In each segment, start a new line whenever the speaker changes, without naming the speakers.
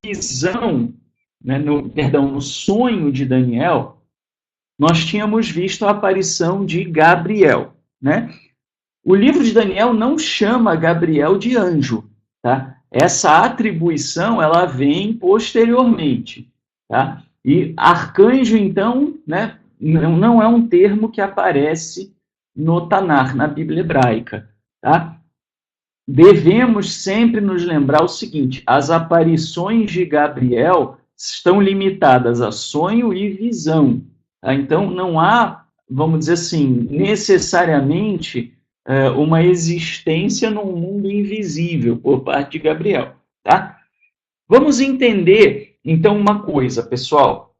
visão, né, no sonho de Daniel, nós tínhamos visto a aparição de Gabriel, né? O livro de Daniel não chama Gabriel de anjo, tá? Essa atribuição, ela vem posteriormente, tá? E arcanjo, então, né, não é um termo que aparece no Tanar, na Bíblia hebraica, tá? Devemos sempre nos lembrar o seguinte: as aparições de Gabriel estão limitadas a sonho e visão, tá? Então, não há, vamos dizer assim, necessariamente uma existência num mundo invisível por parte de Gabriel, tá? Vamos entender, então, uma coisa, pessoal.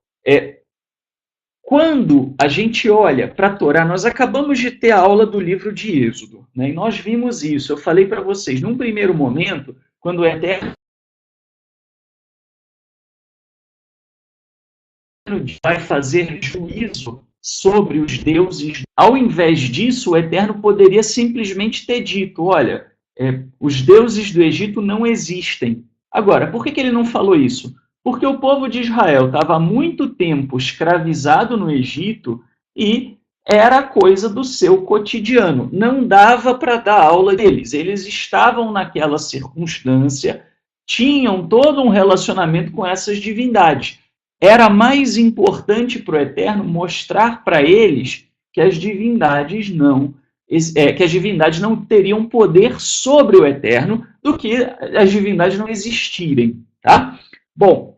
Quando a gente olha para a Torá, nós acabamos de ter a aula do livro de Êxodo, né? E nós vimos isso. Eu falei para vocês, num primeiro momento, quando o Eterno vai fazer juízo sobre os deuses, ao invés disso, o Eterno poderia simplesmente ter dito: olha, os deuses do Egito não existem. Agora, por que ele não falou isso? Porque o povo de Israel estava há muito tempo escravizado no Egito e era coisa do seu cotidiano. Não dava para dar aula deles. Eles estavam naquela circunstância, tinham todo um relacionamento com essas divindades. Era mais importante para o Eterno mostrar para eles que as divindades não teriam poder sobre o Eterno do que as divindades não existirem, tá? Bom,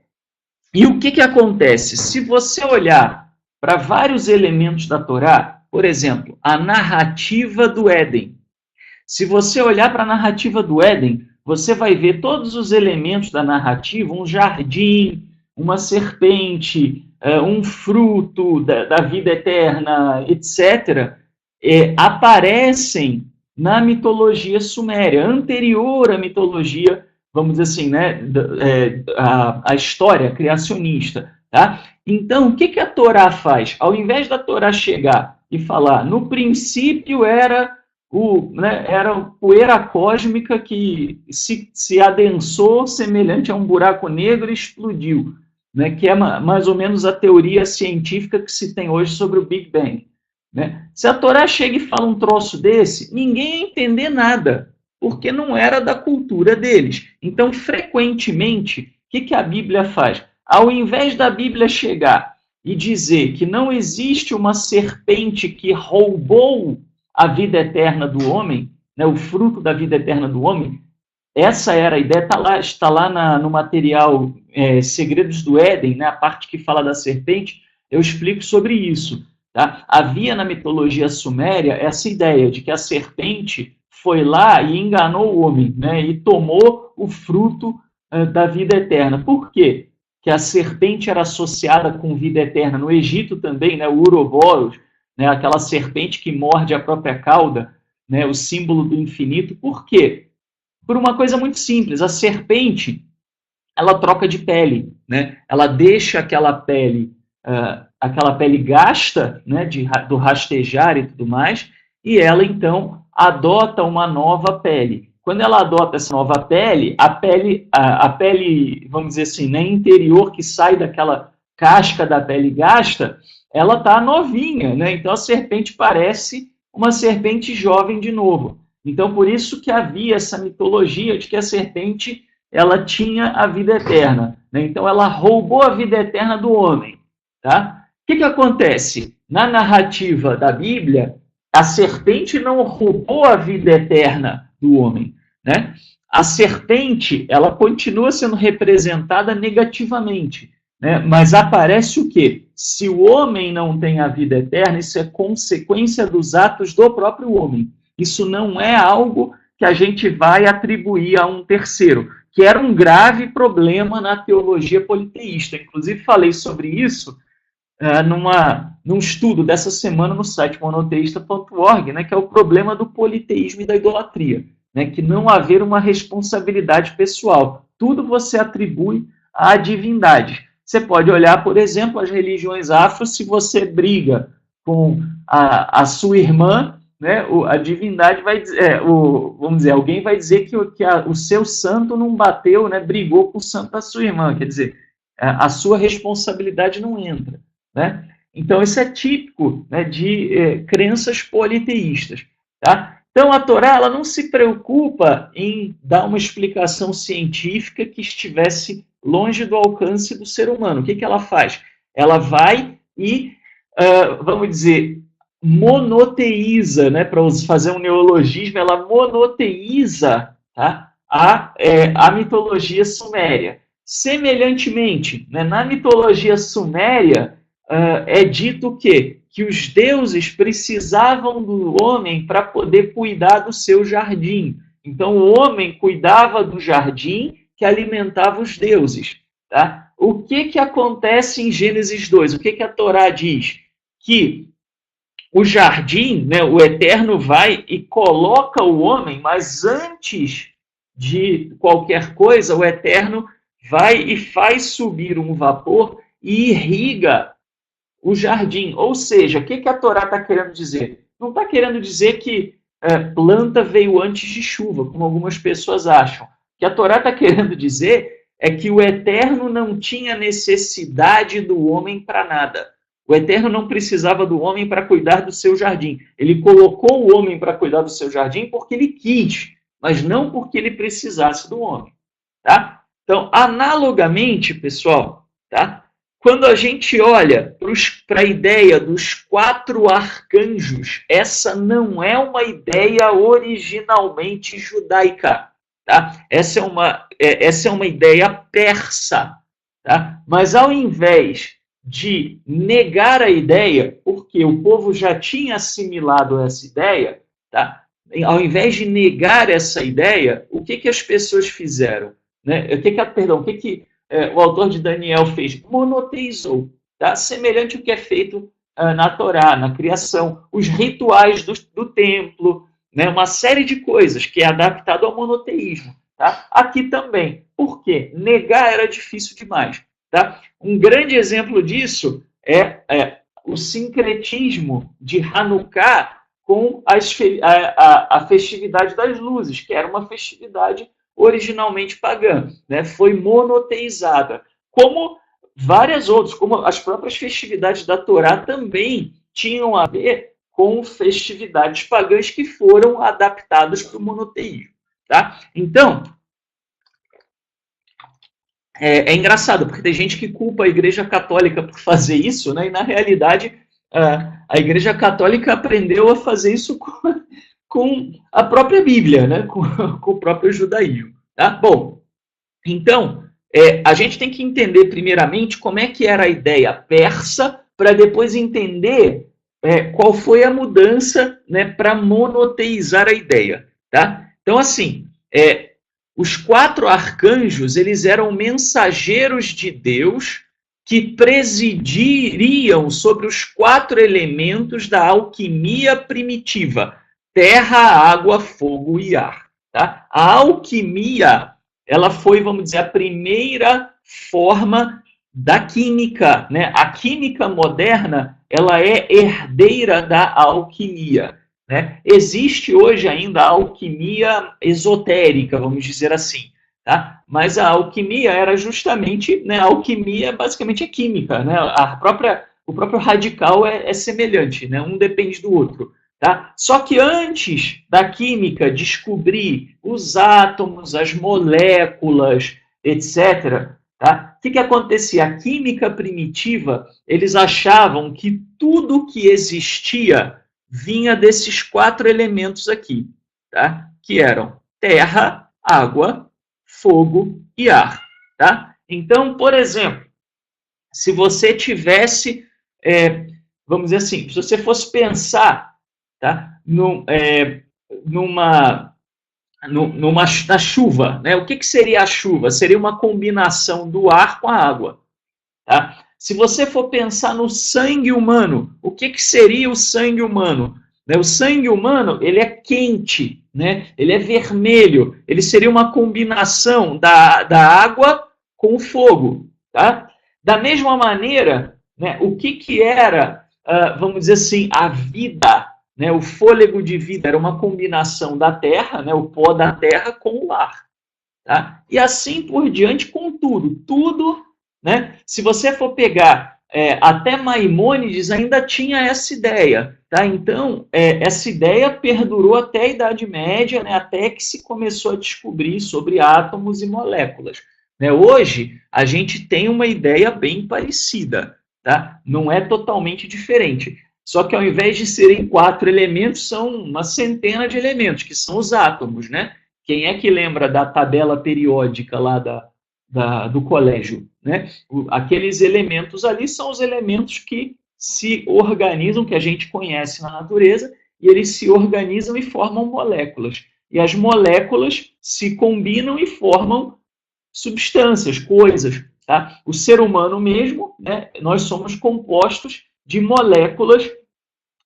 e o que acontece? Se você olhar para vários elementos da Torá, por exemplo, a narrativa do Éden. Se você olhar para a narrativa do Éden, você vai ver todos os elementos da narrativa, um jardim, uma serpente, um fruto da vida eterna, etc., aparecem na mitologia suméria, anterior à mitologia, vamos dizer assim, né, a história criacionista. Tá? Então, o que a Torá faz? Ao invés da Torá chegar e falar, no princípio era poeira cósmica que se adensou semelhante a um buraco negro e explodiu, né, que é mais ou menos a teoria científica que se tem hoje sobre o Big Bang. Né? Se a Torá chega e fala um troço desse, ninguém ia entender nada, porque não era da cultura deles. Então, frequentemente, o que a Bíblia faz? Ao invés da Bíblia chegar e dizer que não existe uma serpente que roubou a vida eterna do homem, né, o fruto da vida eterna do homem, essa era a ideia, está lá no material Segredos do Éden, né, a parte que fala da serpente, eu explico sobre isso. Tá? Havia na mitologia suméria essa ideia de que a serpente foi lá e enganou o homem, né, e tomou o fruto da vida eterna. Por quê? Que a serpente era associada com vida eterna. No Egito também, né, o Uroboros, né, aquela serpente que morde a própria cauda, né, o símbolo do infinito. Por quê? Por uma coisa muito simples. A serpente, ela troca de pele, né? Ela deixa aquela pele gasta, né, do rastejar e tudo mais, e ela, então, adota uma nova pele. Quando ela adota essa nova pele, a pele, vamos dizer assim, né, interior que sai daquela casca da pele gasta, ela está novinha, né? Então a serpente parece uma serpente jovem de novo. Então por isso que havia essa mitologia de que a serpente ela tinha a vida eterna, né? Então ela roubou a vida eterna do homem, tá? O que acontece? Na narrativa da Bíblia, a serpente não roubou a vida eterna do homem, né? A serpente, ela continua sendo representada negativamente, né? Mas aparece o quê? Se o homem não tem a vida eterna, isso é consequência dos atos do próprio homem. Isso não é algo que a gente vai atribuir a um terceiro, que era um grave problema na teologia politeísta. Inclusive, falei sobre isso num estudo dessa semana no site monoteísta.org, né, que é o problema do politeísmo e da idolatria, né, que não haver uma responsabilidade pessoal. Tudo você atribui à divindade. Você pode olhar, por exemplo, as religiões afro, se você briga com a sua irmã né, a divindade vai dizer, vamos dizer, alguém vai dizer que o seu santo não bateu, né, brigou com o santo da sua irmã, quer dizer, a sua responsabilidade não entra, né? Então, isso é típico, né, de crenças politeístas, tá? Então, a Torá ela não se preocupa em dar uma explicação científica que estivesse longe do alcance do ser humano. O que ela faz? Ela vai e, vamos dizer, monoteiza, né, para fazer um neologismo, ela monoteiza, tá, a mitologia suméria. Semelhantemente, né, na mitologia suméria, é dito que os deuses precisavam do homem para poder cuidar do seu jardim. Então, o homem cuidava do jardim que alimentava os deuses. Tá? O que acontece em Gênesis 2? O que a Torá diz? Que o jardim, né, o Eterno vai e coloca o homem, mas antes de qualquer coisa, o Eterno vai e faz subir um vapor e irriga o jardim. Ou seja, o que a Torá está querendo dizer? Não está querendo dizer que planta veio antes de chuva, como algumas pessoas acham. O que a Torá está querendo dizer é que o Eterno não tinha necessidade do homem para nada. O Eterno não precisava do homem para cuidar do seu jardim. Ele colocou o homem para cuidar do seu jardim porque ele quis, mas não porque ele precisasse do homem. Tá? Então, analogamente, pessoal, tá? Quando a gente olha para a ideia dos 4 arcanjos, essa não é uma ideia originalmente judaica. Tá? Essa é uma ideia persa. Tá? Mas ao invés de negar a ideia, porque o povo já tinha assimilado essa ideia, tá? Ao invés de negar essa ideia, o que as pessoas fizeram? Né? O que o autor de Daniel fez? Monoteizou, tá? Semelhante ao que é feito na Torá, na criação, os rituais do templo, né? Uma série de coisas que é adaptado ao monoteísmo. Tá? Aqui também. Por quê? Negar era difícil demais. Tá? Um grande exemplo disso é o sincretismo de Hanukkah com a festividade das luzes, que era uma festividade originalmente pagã, né? Foi monoteizada. Como várias outras, como as próprias festividades da Torá também tinham a ver com festividades pagãs que foram adaptadas para o monoteísmo. Tá? Então, é engraçado, porque tem gente que culpa a Igreja Católica por fazer isso, né? E na realidade a Igreja Católica aprendeu a fazer isso com a própria Bíblia, né? Com o próprio judaísmo. Tá? Bom, então, a gente tem que entender primeiramente como é que era a ideia persa, para depois entender qual foi a mudança, né, para monoteizar a ideia. Tá? Então, assim, os 4 arcanjos, eles eram mensageiros de Deus que presidiriam sobre os 4 elementos da alquimia primitiva: terra, água, fogo e ar. Tá? A alquimia, ela foi, vamos dizer, a primeira forma da química. Né? A química moderna, ela é herdeira da alquimia. Né? Existe hoje ainda a alquimia esotérica, vamos dizer assim, tá? Mas a alquimia era justamente, né, a alquimia basicamente é química, né? O próprio radical é semelhante, né? Um depende do outro. Tá? Só que antes da química descobrir os átomos, as moléculas, etc., tá? O que acontecia? A química primitiva, eles achavam que tudo que existia vinha desses 4 elementos aqui, tá? Que eram terra, água, fogo e ar. Tá? Então, por exemplo, se você tivesse, vamos dizer assim, se você fosse pensar, tá, na chuva, né? O que seria a chuva? Seria uma combinação do ar com a água. Tá? Se você for pensar no sangue humano, o que seria o sangue humano? O sangue humano, ele é quente, né? Ele é vermelho, ele seria uma combinação da água com o fogo. Tá? Da mesma maneira, né, o que era, vamos dizer assim, a vida né, o fôlego de vida era uma combinação da terra, né, o pó da terra com o ar. Tá? E assim por diante com tudo. Tudo, né? Se você for pegar até Maimônides ainda tinha essa ideia. Tá? Então, essa ideia perdurou até a Idade Média, né? Até que se começou a descobrir sobre átomos e moléculas. Né? Hoje, a gente tem uma ideia bem parecida. Tá? Não é totalmente diferente. Só que ao invés de serem 4 elementos, são uma centena de elementos, que são os átomos, né? Quem é que lembra da tabela periódica lá do colégio? Né? Aqueles elementos ali são os elementos que se organizam, que a gente conhece na natureza, e eles se organizam e formam moléculas. E as moléculas se combinam e formam substâncias, coisas. Tá? O ser humano mesmo, né, nós somos compostos de moléculas,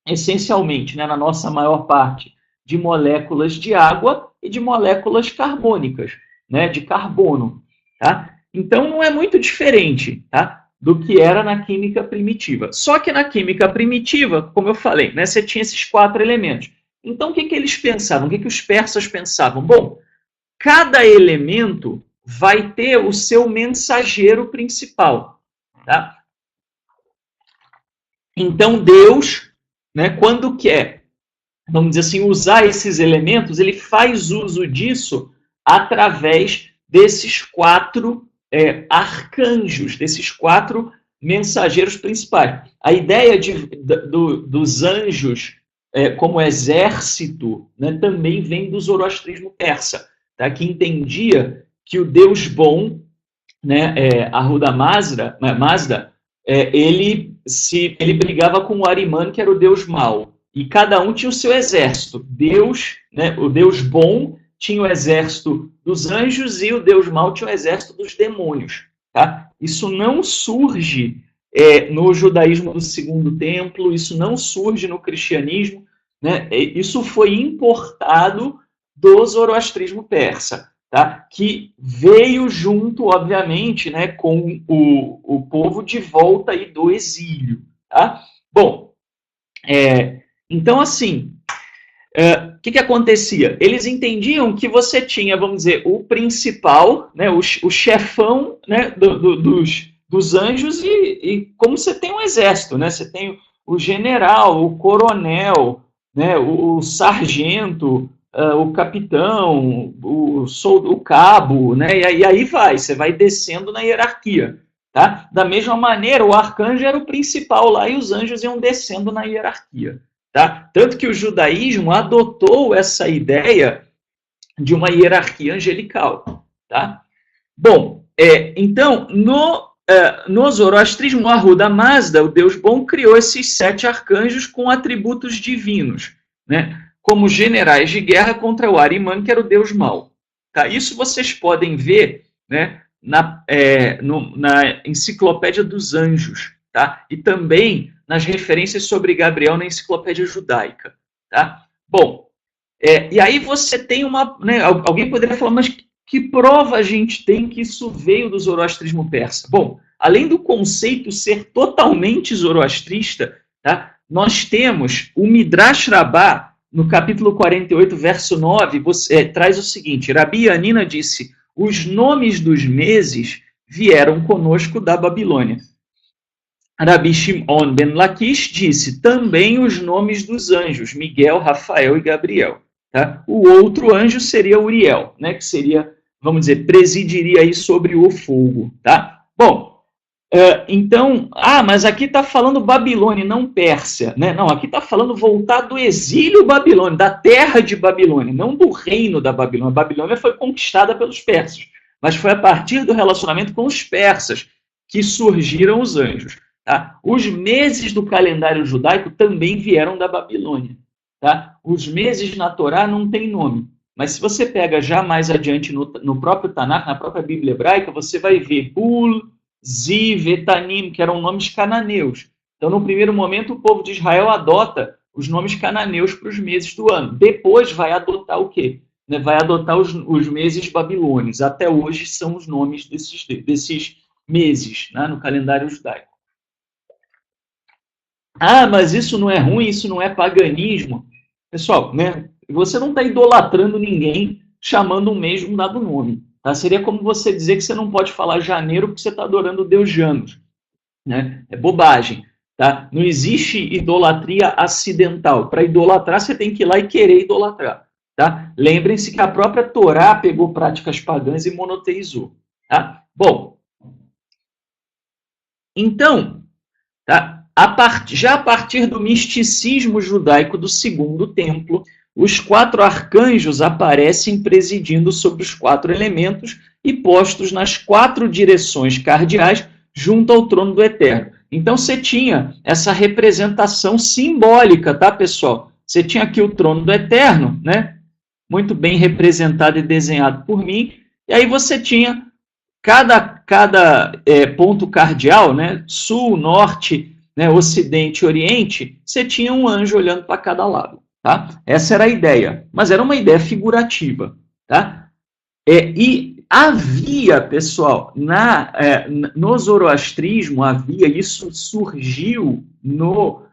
essencialmente, né, na nossa maior parte, de moléculas de água e de moléculas carbônicas, né, de carbono. Tá? Então, não é muito diferente, tá, do que era na química primitiva. Só que na química primitiva, como eu falei, né, você tinha esses 4 elementos. Então, o que, que eles pensavam? O que, que os persas pensavam? Bom, cada elemento vai ter o seu mensageiro principal. Tá? Então, Deus, né, quando quer, vamos dizer assim, usar esses elementos, ele faz uso disso através desses 4 arcanjos, desses 4 mensageiros principais. A ideia dos anjos como exército, né, também vem do zoroastrismo persa, tá? Que entendia que o Deus bom, né, Ahura Mazda, ele brigava com o Ahriman, que era o Deus mau. E cada um tinha o seu exército. Deus, né, o Deus bom, tinha o exército dos anjos e o Deus mau tinha o exército dos demônios. Tá? Isso não surge no judaísmo do Segundo Templo, isso não surge no cristianismo. Né? Isso foi importado do zoroastrismo persa. Tá? Que veio junto, obviamente, né, com o povo de volta aí do exílio. Tá? Bom, então, assim, o que acontecia? Eles entendiam que você tinha, vamos dizer, o principal, né, o chefão, né, dos anjos, e como você tem um exército, né, você tem o general, o coronel, né, o sargento, o capitão, o cabo, né, e aí você vai descendo na hierarquia. Tá? Da mesma maneira, o arcanjo era o principal lá e os anjos iam descendo na hierarquia. Tá? Tanto que o judaísmo adotou essa ideia de uma hierarquia angelical. Tá? Bom, então, no zoroastrismo, Ahura Mazda, o Deus bom, criou esses 7 arcanjos com atributos divinos, né? Como generais de guerra contra o Ahriman, que era o Deus mau. Tá? Isso vocês podem ver, né, na Enciclopédia dos Anjos, tá? E também nas referências sobre Gabriel na Enciclopédia Judaica. Tá? Bom, e aí você tem uma... Né, alguém poderia falar, mas que prova a gente tem que isso veio do zoroastrismo persa? Bom, além do conceito ser totalmente zoroastrista, tá, nós temos o Midrash Rabbah, no capítulo 48, verso 9, traz o seguinte: Rabi Yanina disse, os nomes dos meses vieram conosco da Babilônia. Rabi Shimon ben Laquish disse, também os nomes dos anjos, Miguel, Rafael e Gabriel. Tá? O outro anjo seria Uriel, né, que seria, vamos dizer, presidiria aí sobre o fogo. Tá? Bom, então, mas aqui está falando Babilônia, não Pérsia. Né? Não, aqui está falando voltar do exílio babilônico, da terra de Babilônia, não do reino da Babilônia. A Babilônia foi conquistada pelos persas, mas foi a partir do relacionamento com os persas que surgiram os anjos. Tá? Os meses do calendário judaico também vieram da Babilônia. Tá? Os meses na Torá não têm nome. Mas se você pega já mais adiante no próprio Tanakh, na própria Bíblia hebraica, você vai ver Bul, Ziv, Etanim, que eram nomes cananeus. Então, no primeiro momento, o povo de Israel adota os nomes cananeus para os meses do ano. Depois vai adotar o quê? Vai adotar os meses babilônios. Até hoje são os nomes desses meses, né, no calendário judaico. Ah, mas isso não é ruim, isso não é paganismo. Pessoal, né, você não está idolatrando ninguém chamando um mês de um dado nome. Tá? Seria como você dizer que você não pode falar janeiro porque você está adorando o deus Janus. Né? É bobagem. Tá? Não existe idolatria acidental. Para idolatrar, você tem que ir lá e querer idolatrar. Tá? Lembrem-se que a própria Torá pegou práticas pagãs e monoteizou. Tá? Bom, então, tá? Já a partir do misticismo judaico do Segundo Templo, os 4 arcanjos aparecem presidindo sobre os 4 elementos e postos nas 4 direções cardeais junto ao trono do Eterno. Então você tinha essa representação simbólica, tá, pessoal? Você tinha aqui o trono do Eterno, né? Muito bem representado e desenhado por mim. E aí você tinha cada ponto cardeal, né? Sul, norte, né, ocidente e oriente, você tinha um anjo olhando para cada lado. Tá? Essa era a ideia, mas era uma ideia figurativa. Tá? E havia, pessoal, no zoroastrismo, isso surgiu no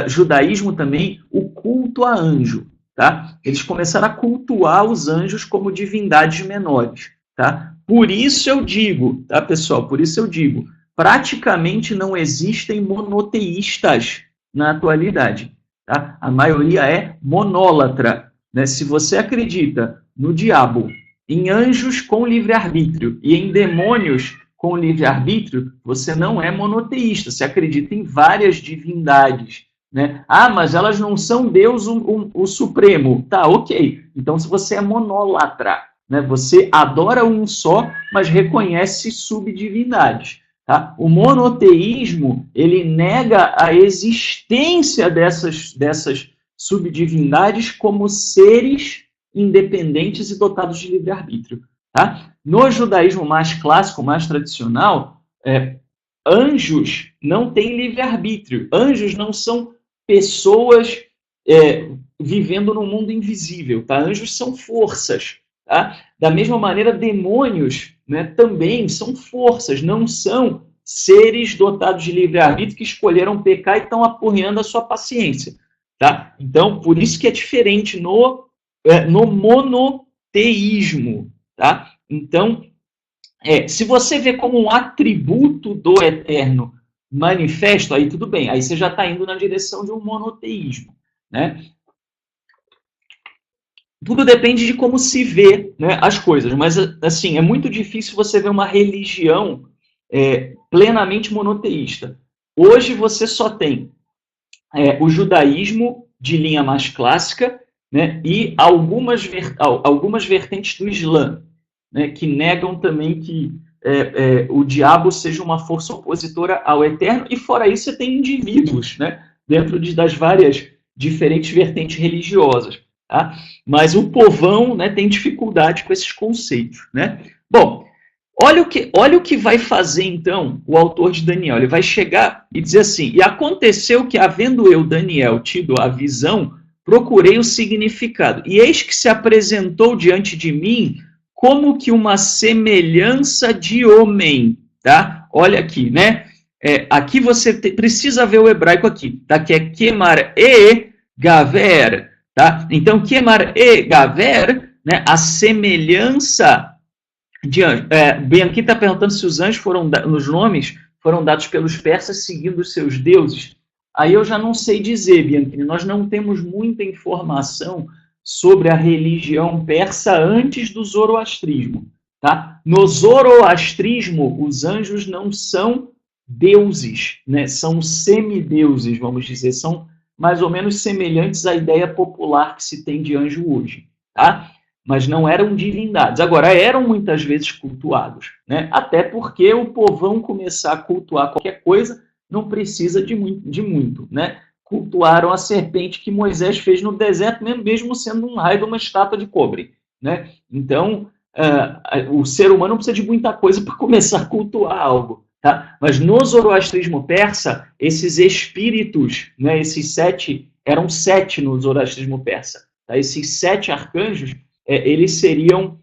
judaísmo também, o culto a anjo. Tá? Eles começaram a cultuar os anjos como divindades menores. Tá? Por isso eu digo, tá, pessoal? Por isso eu digo, praticamente não existem monoteístas na atualidade. Tá? A maioria é monólatra. Né? Se você acredita no diabo, em anjos com livre-arbítrio e em demônios com livre-arbítrio, você não é monoteísta, você acredita em várias divindades. Né? Ah, mas elas não são Deus o Supremo. Tá, ok. Então, se você é monólatra, né? Você adora um só, mas reconhece subdivindades. Tá? O monoteísmo, ele nega a existência dessas subdivindades como seres independentes e dotados de livre-arbítrio. Tá? No judaísmo mais clássico, mais tradicional, anjos não têm livre-arbítrio. Anjos não são pessoas vivendo no mundo invisível. Tá? Anjos são forças. Tá? Da mesma maneira, demônios, né, também são forças, não são seres dotados de livre-arbítrio que escolheram pecar e estão apurreando a sua paciência. Tá? Então, por isso que é diferente no monoteísmo. Tá? Então, se você vê como um atributo do eterno manifesto, aí tudo bem, aí você já está indo na direção de um monoteísmo. Né? Tudo depende de como se vê, né, as coisas, mas assim, é muito difícil você ver uma religião plenamente monoteísta. Hoje você só tem o judaísmo de linha mais clássica, né, e algumas vertentes do Islã, né, que negam também que o diabo seja uma força opositora ao eterno, e fora isso você tem indivíduos, né, dentro das várias diferentes vertentes religiosas. Tá? Mas o povão, né, tem dificuldade com esses conceitos. Né? Bom, olha o que vai fazer, então, o autor de Daniel. Ele vai chegar e dizer assim, e aconteceu que, havendo eu, Daniel, tido a visão, procurei o significado. E eis que se apresentou diante de mim como que uma semelhança de homem. Tá? Olha aqui, né? Aqui você precisa ver o hebraico aqui, tá? Que é Kemar e Gaver. Tá? Então, Kemar e Gaver, né, a semelhança de anjo. Aqui está perguntando se os anjos os nomes foram dados pelos persas seguindo os seus deuses. Aí eu já não sei dizer, Bianchini, nós não temos muita informação sobre a religião persa antes do zoroastrismo. Tá? No zoroastrismo, os anjos não são deuses, né? São semideuses, vamos dizer, são mais ou menos semelhantes à ideia popular que se tem de anjo hoje, tá? Mas não eram divindades. Agora, eram muitas vezes cultuados, né? Até porque o povão começar a cultuar qualquer coisa não precisa de muito, né? Cultuaram a serpente que Moisés fez no deserto, mesmo sendo um raio de uma estátua de cobre, né? Então, o ser humano não precisa de muita coisa para começar a cultuar algo. Tá? Mas no zoroastrismo persa, esses espíritos, né, eram 7 no zoroastrismo persa. Tá? Esses 7 arcanjos, eles seriam,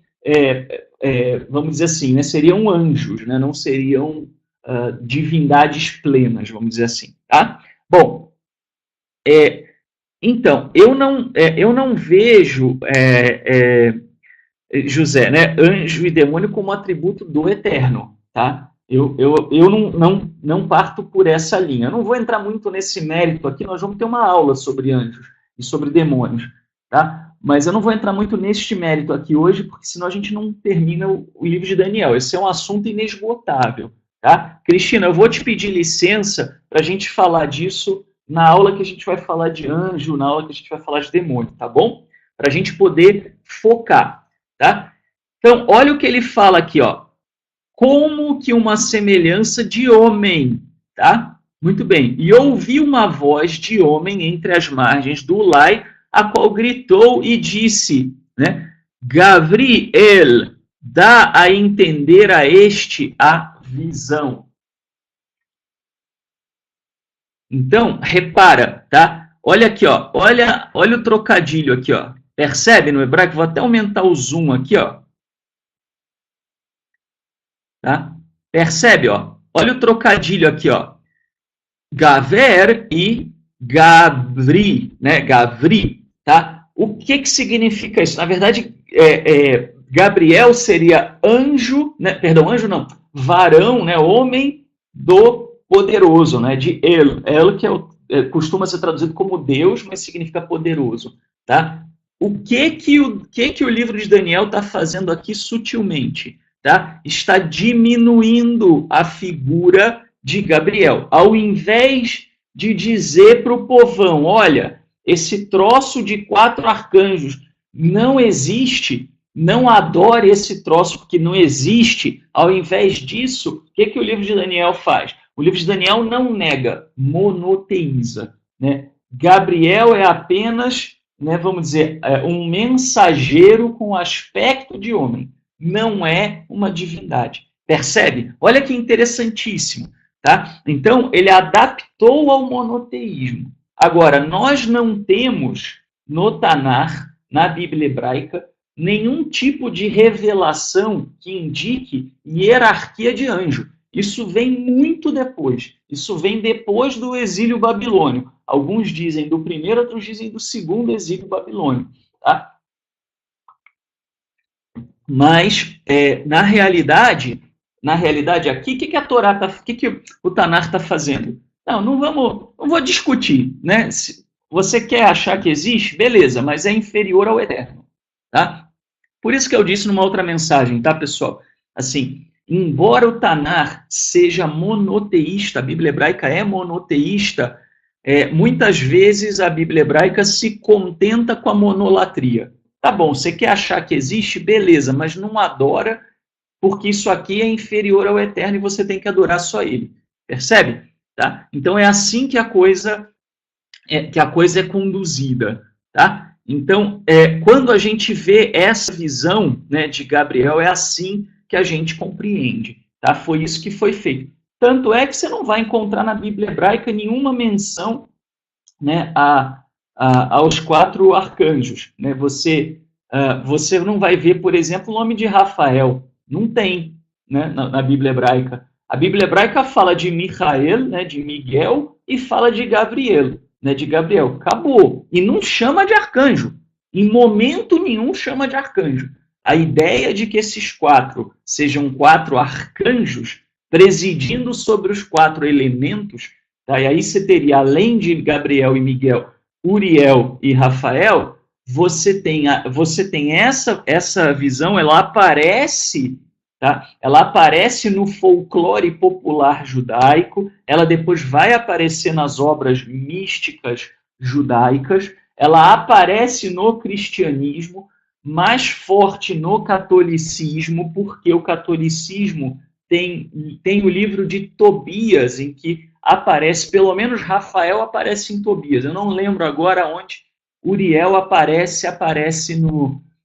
vamos dizer assim, né, seriam anjos, né, não seriam divindades plenas, vamos dizer assim. Tá? Bom, Então, eu não vejo, José, né, anjo e demônio como atributo do Eterno, tá? Eu não parto por essa linha. Eu não vou entrar muito nesse mérito aqui, nós vamos ter uma aula sobre anjos e sobre demônios, tá? Mas eu não vou entrar muito neste mérito aqui hoje, porque senão a gente não termina o livro de Daniel. Esse é um assunto inesgotável, tá? Cristina, eu vou te pedir licença para a gente falar disso na aula que a gente vai falar de anjo, na aula que a gente vai falar de demônio, tá bom? Para a gente poder focar, tá? Então, olha o que ele fala aqui, ó. Como que uma semelhança de homem, tá? Muito bem. E ouvi uma voz de homem entre as margens do Ulai, a qual gritou e disse, né? Gabriel, dá a entender a este a visão. Então, repara, tá? Olha aqui, ó. Olha o trocadilho aqui, ó. Percebe no hebraico? Vou até aumentar o zoom aqui, ó. Tá? Percebe, ó? Olha o trocadilho aqui, ó. Gaver e Gavri, né? Gavri, tá? O que significa isso? Na verdade, Gabriel seria anjo, né? Perdão, anjo não, varão, né? Homem do poderoso, né? De El que costuma ser traduzido como Deus, mas significa poderoso, tá? O que o livro de Daniel está fazendo aqui sutilmente? Tá? Está diminuindo a figura de Gabriel. Ao invés de dizer para o povão, olha, esse troço de 4 arcanjos não existe, não adore esse troço porque não existe. Ao invés disso, o que o livro de Daniel faz? O livro de Daniel não nega, monoteiza. Né? Gabriel é apenas, né, vamos dizer, um mensageiro com aspecto de homem. Não é uma divindade. Percebe? Olha que interessantíssimo. Tá? Então, ele adaptou ao monoteísmo. Agora, nós não temos no Tanar, na Bíblia hebraica, nenhum tipo de revelação que indique hierarquia de anjo. Isso vem muito depois. Isso vem depois do exílio babilônio. Alguns dizem do primeiro, outros dizem do segundo exílio babilônio. Tá? Mas, na realidade aqui, o que a Torá que o Tanar está fazendo? Não vou discutir, né? Se você quer achar que existe, beleza, mas é inferior ao eterno, tá? Por isso que eu disse numa outra mensagem, tá, pessoal? Assim, embora o Tanar seja monoteísta, a Bíblia hebraica é monoteísta, muitas vezes a Bíblia hebraica se contenta com a monolatria. Tá bom, você quer achar que existe? Beleza, mas não adora, porque isso aqui é inferior ao eterno e você tem que adorar só ele. Percebe? Tá? Então é assim que a coisa é conduzida. Tá? Então, quando a gente vê essa visão, né, de Gabriel, é assim que a gente compreende. Tá? Foi isso que foi feito. Tanto é que você não vai encontrar na Bíblia hebraica nenhuma menção, né, aos 4 arcanjos. Né? Você não vai ver, por exemplo, o nome de Rafael. Não tem, né, na Bíblia hebraica. A Bíblia hebraica fala de Michael, né, de Miguel, e fala de Gabriel, né, de Gabriel. Acabou. E não chama de arcanjo. Em momento nenhum chama de arcanjo. A ideia de que esses 4 sejam 4 arcanjos presidindo sobre os 4 elementos, tá? E aí você teria, além de Gabriel e Miguel, Uriel e Rafael, você tem essa visão, ela aparece, tá? Ela aparece no folclore popular judaico, ela depois vai aparecer nas obras místicas judaicas, ela aparece no cristianismo, mais forte no catolicismo, porque o catolicismo tem o livro de Tobias, em que aparece, pelo menos Rafael aparece em Tobias. Eu não lembro agora onde Uriel aparece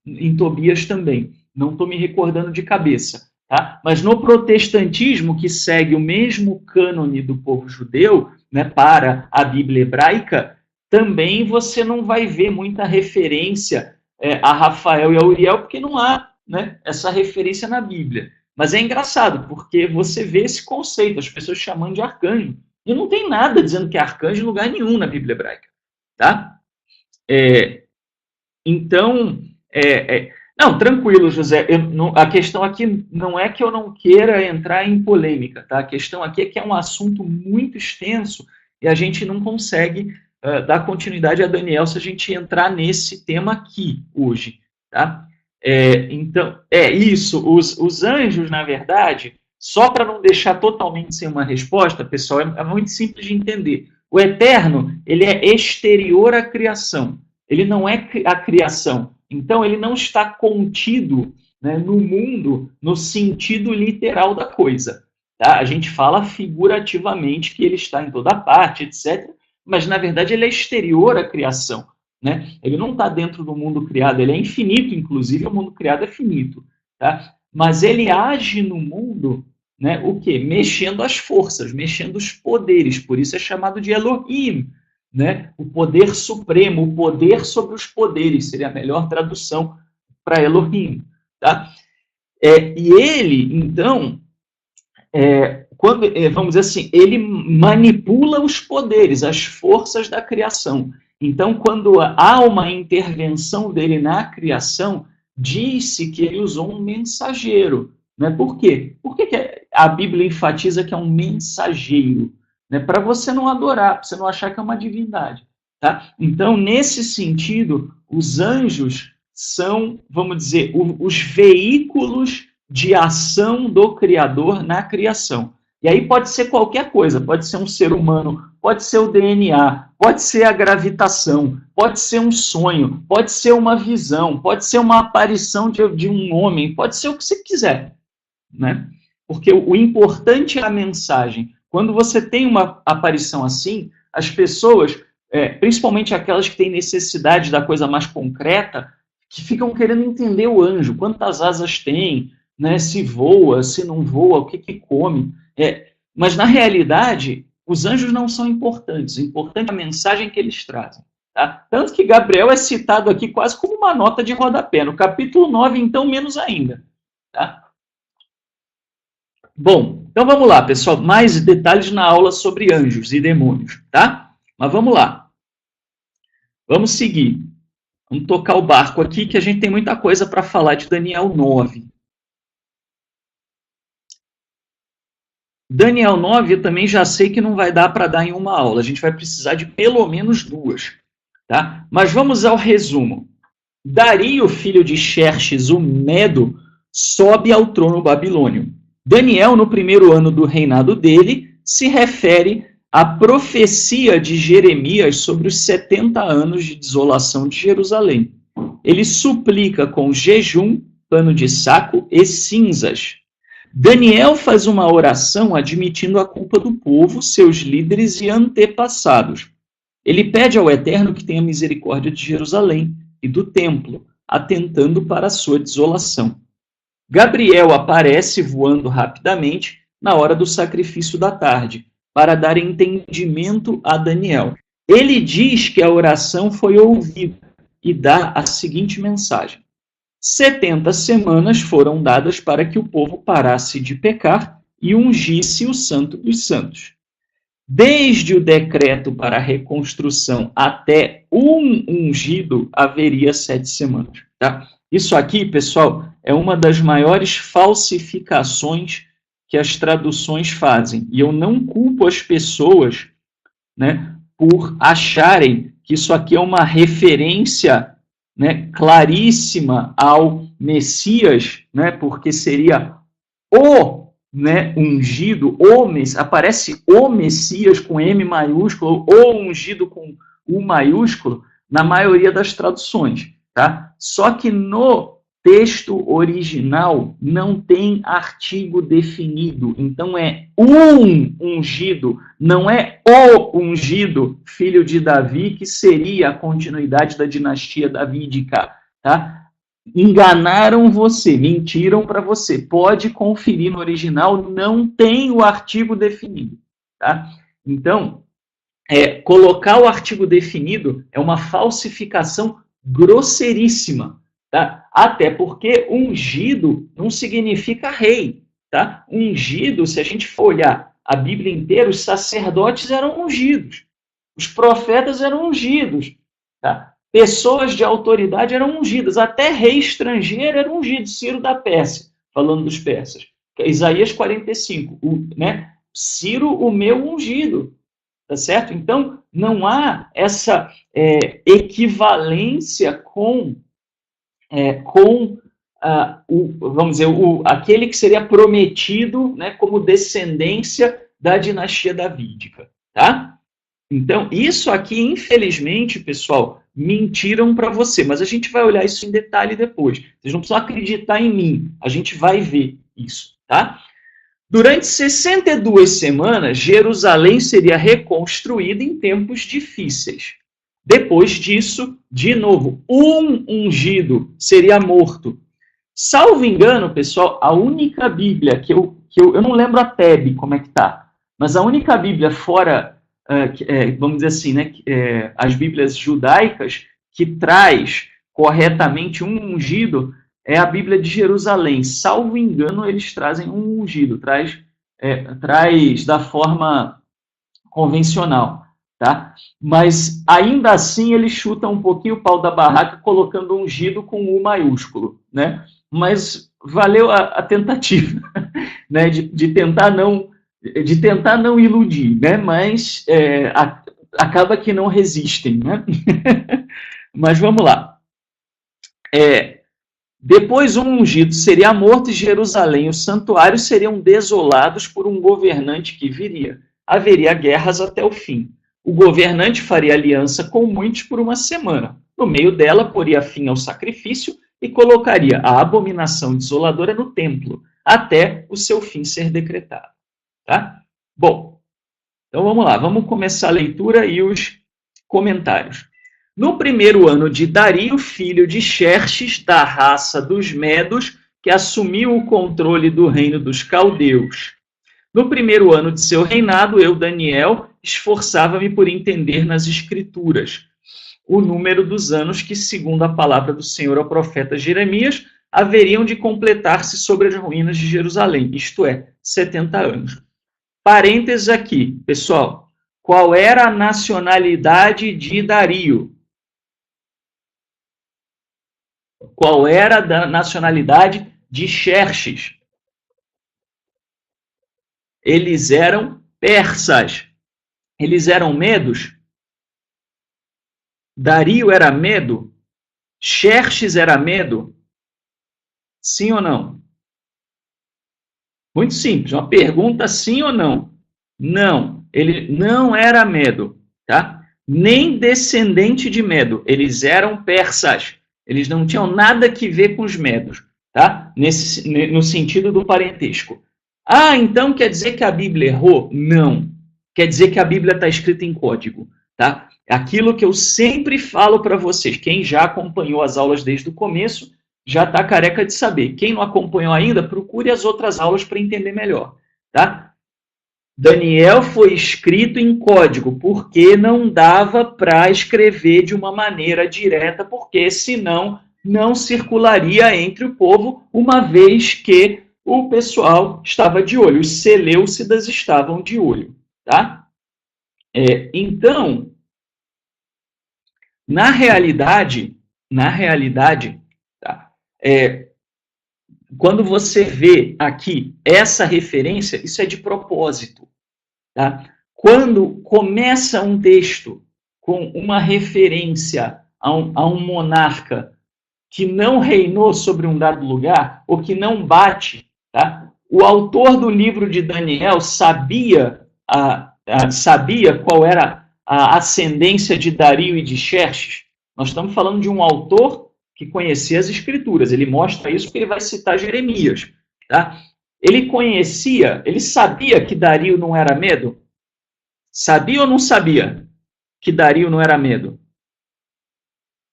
em Tobias também. Não estou me recordando de cabeça. Tá? Mas no protestantismo, que segue o mesmo cânone do povo judeu, né, para a Bíblia hebraica, também você não vai ver muita referência a Rafael e a Uriel, porque não há, né, essa referência na Bíblia. Mas é engraçado, porque você vê esse conceito, as pessoas chamando de arcanjo. E não tem nada dizendo que é arcanjo em lugar nenhum na Bíblia hebraica. tá? Então, não, tranquilo, José. A questão aqui não é que eu não queira entrar em polêmica, tá? A questão aqui é que é um assunto muito extenso e a gente não consegue dar continuidade a Daniel se a gente entrar nesse tema aqui hoje, tá? Então, isso. Os anjos, na verdade, só para não deixar totalmente sem uma resposta, pessoal, é muito simples de entender. O eterno, ele é exterior à criação. Ele não é a criação. Então, ele não está contido, né, no mundo no sentido literal da coisa. Tá? A gente fala figurativamente que ele está em toda parte, etc. Mas, na verdade, ele é exterior à criação. Né? Ele não está dentro do mundo criado, ele é infinito, inclusive o mundo criado é finito. Tá? Mas ele age no mundo, né, o quê? Mexendo as forças, mexendo os poderes. Por isso é chamado de Elohim. Né? O poder supremo, o poder sobre os poderes, seria a melhor tradução para Elohim. Tá? E ele, então, vamos dizer assim, ele manipula os poderes, as forças da criação. Então, quando há uma intervenção dele na criação, diz-se que ele usou um mensageiro. Né? Por quê? Por que a Bíblia enfatiza que é um mensageiro? Né, para você não adorar, para você não achar que é uma divindade. Tá? Então, nesse sentido, os anjos são, vamos dizer, os veículos de ação do Criador na criação. E aí pode ser qualquer coisa, pode ser um ser humano, pode ser o DNA, pode ser a gravitação, pode ser um sonho, pode ser uma visão, pode ser uma aparição de um homem, pode ser o que você quiser. Né? Porque o importante é a mensagem. Quando você tem uma aparição assim, as pessoas, principalmente aquelas que têm necessidade da coisa mais concreta, que ficam querendo entender o anjo, quantas asas tem, né, se voa, se não voa, o que come. Mas, na realidade, os anjos não são importantes. O importante é a mensagem que eles trazem. Tá? Tanto que Gabriel é citado aqui quase como uma nota de rodapé. No capítulo 9, então, menos ainda. Tá? Bom, então vamos lá, pessoal. Mais detalhes na aula sobre anjos e demônios, tá? Mas vamos lá. Vamos seguir. Vamos tocar o barco aqui, que a gente tem muita coisa para falar de Daniel 9. Daniel 9 eu também já sei que não vai dar para dar em uma aula. A gente vai precisar de pelo menos 2. Tá? Mas vamos ao resumo. Dario, filho de Xerxes, o Medo, sobe ao trono babilônio. Daniel, no primeiro ano do reinado dele, se refere à profecia de Jeremias sobre os 70 anos de desolação de Jerusalém. Ele suplica com jejum, pano de saco e cinzas. Daniel faz uma oração admitindo a culpa do povo, seus líderes e antepassados. Ele pede ao Eterno que tenha misericórdia de Jerusalém e do templo, atentando para a sua desolação. Gabriel aparece voando rapidamente na hora do sacrifício da tarde, para dar entendimento a Daniel. Ele diz que a oração foi ouvida e dá a seguinte mensagem: 70 semanas foram dadas para que o povo parasse de pecar e ungisse o Santo dos Santos. Desde o decreto para a reconstrução até um ungido, haveria 7 semanas. Tá? Isso aqui, pessoal, é uma das maiores falsificações que as traduções fazem. E eu não culpo as pessoas, né, por acharem que isso aqui é uma referência, né, claríssima ao Messias, né, porque seria o, né, ungido, aparece o Messias com M maiúsculo, ou ungido com U maiúsculo, na maioria das traduções. Tá? Só que no texto original não tem artigo definido. Então é um ungido, não é o ungido, filho de Davi, que seria a continuidade da dinastia davídica. Tá? Enganaram você, mentiram para você. Pode conferir no original, não tem o artigo definido. Tá? Então, colocar o artigo definido é uma falsificação grosseiríssima, tá? Até porque ungido não significa rei, tá? Ungido, se a gente for olhar a Bíblia inteira, os sacerdotes eram ungidos, Os profetas eram ungidos. Tá? Pessoas de autoridade eram ungidas. Até rei estrangeiro era ungido. Ciro da Pérsia, falando dos persas. Isaías 45, né? Ciro, o meu ungido. Tá certo? Então, não há essa equivalência com vamos dizer, aquele que seria prometido, né, como descendência da dinastia davídica, tá? Então, isso aqui, infelizmente, pessoal, mentiram para você, mas a gente vai olhar isso em detalhe depois. Vocês não precisam acreditar em mim, a gente vai ver isso, tá? Durante 62 semanas, Jerusalém seria reconstruída em tempos difíceis. Depois disso, de novo, um ungido seria morto. Salvo engano, pessoal, a única Bíblia que eu não lembro a TEB como é que tá, mas a única Bíblia fora, vamos dizer assim, né, as Bíblias judaicas, que traz corretamente um ungido, é a Bíblia de Jerusalém. Salvo engano, eles trazem um ungido, traz da forma convencional, tá? Mas ainda assim eles chutam um pouquinho o pau da barraca colocando ungido com U maiúsculo, né? Mas valeu a tentativa, né? De tentar não iludir, né? Mas acaba que não resistem, né? Mas vamos lá. Depois um ungido seria morto e Jerusalém e os santuários seriam desolados por um governante que viria. Haveria guerras até o fim. O governante faria aliança com muitos por uma semana. No meio dela, poria fim ao sacrifício e colocaria a abominação desoladora no templo, até o seu fim ser decretado. Tá? Bom, então vamos lá, vamos começar a leitura e os comentários. No primeiro ano de Dario, filho de Xerxes, da raça dos Medos, que assumiu o controle do reino dos caldeus. No primeiro ano de seu reinado, eu, Daniel, esforçava-me por entender nas escrituras o número dos anos que, segundo a palavra do Senhor ao profeta Jeremias, haveriam de completar-se sobre as ruínas de Jerusalém, isto é, 70 anos. Parênteses aqui, pessoal. Qual era a nacionalidade de Dario? Qual era a nacionalidade de Xerxes? Eles eram persas. Eles eram medos? Dario era medo? Xerxes era medo? Sim ou não? Muito simples, uma pergunta sim ou não? Não, ele não era medo, tá? Nem descendente de medo, eles eram persas. Eles não tinham nada que ver com os medos, tá? No sentido do parentesco. Ah, então quer dizer que a Bíblia errou? Não. Quer dizer que a Bíblia está escrita em código, tá? Aquilo que eu sempre falo para vocês, quem já acompanhou as aulas desde o começo, já está careca de saber. Quem não acompanhou ainda, procure as outras aulas para entender melhor, tá? Daniel foi escrito em código, porque não dava para escrever de uma maneira direta, porque senão não circularia entre o povo, uma vez que o pessoal estava de olho, os seleucidas estavam de olho, tá? Então, na realidade, tá? Quando você vê aqui essa referência, isso é de propósito, tá? Quando começa um texto com uma referência a um monarca que não reinou sobre um dado lugar, ou que não bate, tá? O autor do livro de Daniel sabia qual era a ascendência de Dario e de Xerxes. Nós estamos falando de um autor que conhecia as escrituras. Ele mostra isso porque ele vai citar Jeremias, tá? Ele sabia que Dario não era medo? Sabia ou não sabia que Dario não era medo?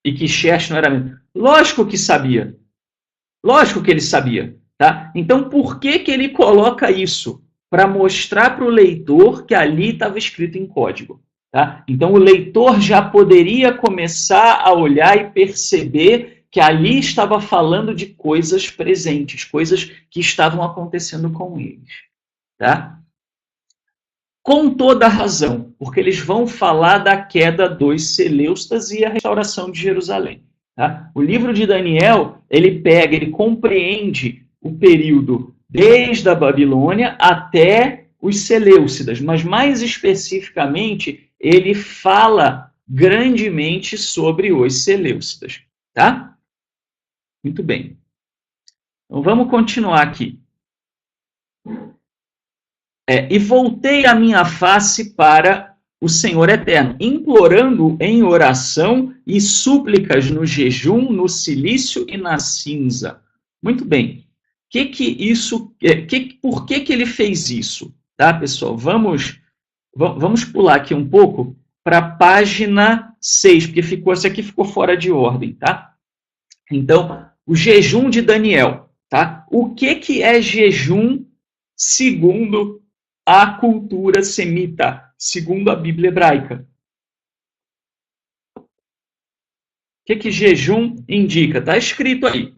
E que Xerxes não era medo? Lógico que sabia. Lógico que ele sabia, tá? Então, por que ele coloca isso? Para mostrar para o leitor que ali estava escrito em código, tá? Então, o leitor já poderia começar a olhar e perceber que ali estava falando de coisas presentes, coisas que estavam acontecendo com eles, tá? Com toda a razão, porque eles vão falar da queda dos Seleucidas e a restauração de Jerusalém. Tá? O livro de Daniel, ele compreende o período desde a Babilônia até os Seleucidas, mas mais especificamente, ele fala grandemente sobre os Seleucidas. Tá? Muito bem. Então vamos continuar aqui. E voltei a minha face para o Senhor Eterno, implorando em oração e súplicas no jejum, no silício e na cinza. Muito bem. Por que ele fez isso? Tá, pessoal? Vamos pular aqui um pouco para a página 6, porque isso aqui ficou fora de ordem, tá? Então, o jejum de Daniel, tá? O que é jejum segundo a cultura semita, segundo a Bíblia hebraica? O que jejum indica? Está escrito aí,